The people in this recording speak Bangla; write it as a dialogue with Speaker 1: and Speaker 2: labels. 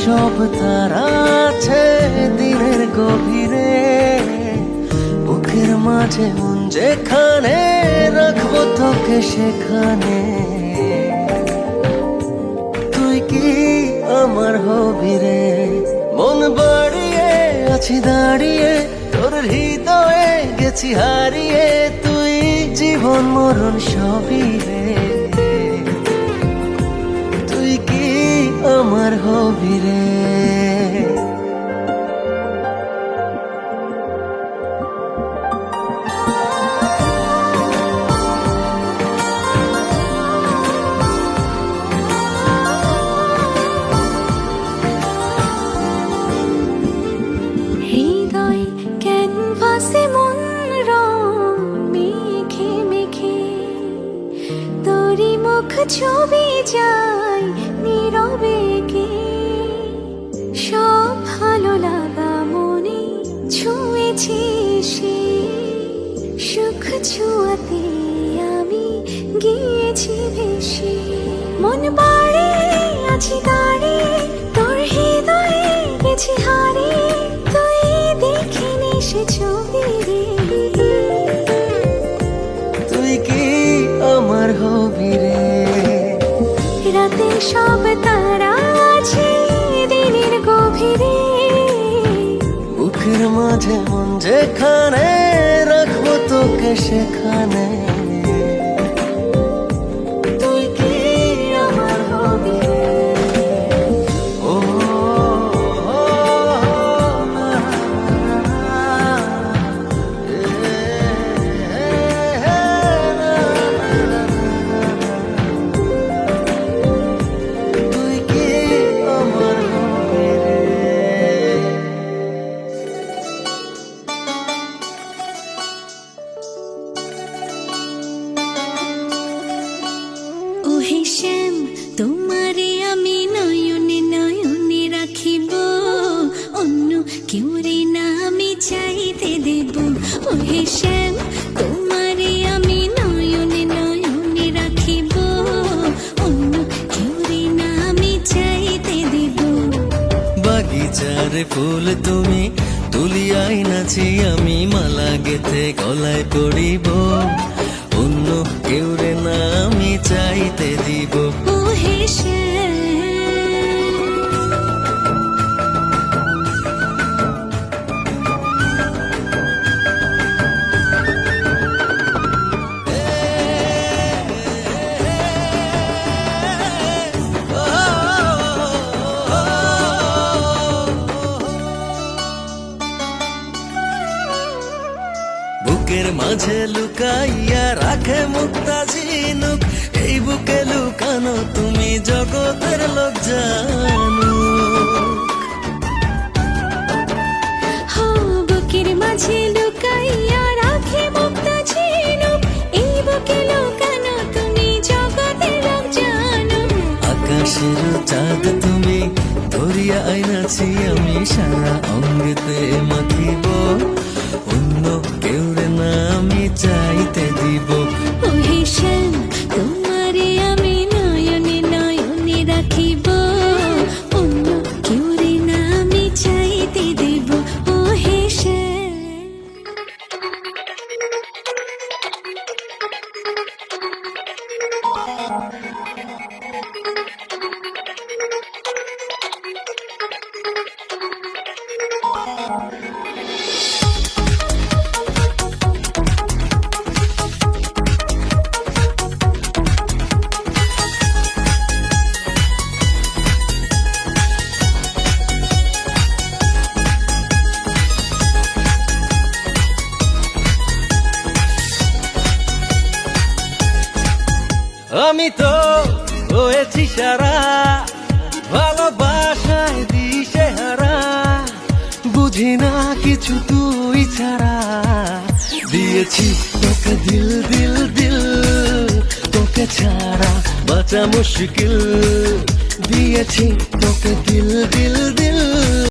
Speaker 1: সব তারা আছে দিনের গভীরে, বুকের মাঝে মন যেখানে রাখবো তোকে সেখানে। তুই কি আমার হবি রে, মন বাড়িয়ে আছি দাঁড়িয়ে তোর হৃদয়ে গেছি হারিয়ে। তুই জীবন মরণ সবই রে, তুই কি আমার হবি রে।
Speaker 2: হৃদয় ক্যানভাসে মন রং মেখে মেখে তোরই মুখ ছবি যায় নীরবে কে। সব ভালো লাগা মনে ছুঁয়েছি সে, সুখ ছুঁয়াতে আমি গিয়েছি ভেসে। মন বাড়িয়ে আছি দাঁড়িয়ে তোর হৃদয়ে গেছি হারিয়ে। তুই দেখিনি সে ছবি রে,
Speaker 1: তুই কি আমার হবি রে।
Speaker 2: রাতে সব তারা আছে দিনের গভীরে,
Speaker 1: বুকের মাঝে মন যেখানে রাখবো তোকে সেখানে। তুই কি আমার হবি রে। ও, না, তুই কি আমার হবি রে।
Speaker 2: ওহে শ্যাম তোমারে আমি নয়নে নয়নে রাখিব, অন্য কেউ রে না আমি চাইতে দেব। ওহে শ্যাম তোমারে আমি নয়নে নয়নে রাখিব, অন্য কেউ রে না আমি চাইতে দেব।
Speaker 1: বাগিচার ফুল তুমি তুলিয়াই নাছি আমি মালা গেথে গলায় পড়িব, অন্য কেউ রে না আমি চাইতে দিব।
Speaker 2: ওহে শ্যাম
Speaker 1: বুকের মাঝে লুকাইয়া রাখে মুক্তা ঝিনুক, এই বুকে লুকানো তুমি জগতের লোক জানো।
Speaker 2: হো বুকের মাঝে লুকাইয়া রাখে মুক্তা ঝিনুক, এই বুকে লুকানো তুমি জগতের লোক জানো।
Speaker 1: আকাশের চাঁদ তুমি ধরিয়া আইনাছি আমি সারা অঙ্গেতে মাখিব, অন্য কেউ রে না আমি চাইতে দিব।
Speaker 2: ওহে শ্যাম তোমারে আমি নয়নে নয়নে রাখিব, অন্য কেউ রে না আমি চাইতে দেব। ওহে শ্যাম
Speaker 1: আমি তো হয়েছি সারা ভালোবাসায় দিশে হারা, বুঝি না কিছু তুই ছাড়া। দিয়েছি তোকে দিল দিল দিল, তোকে ছাড়া বাঁচা মুশকিল। দিয়েছি তোকে দিল দিল দিল।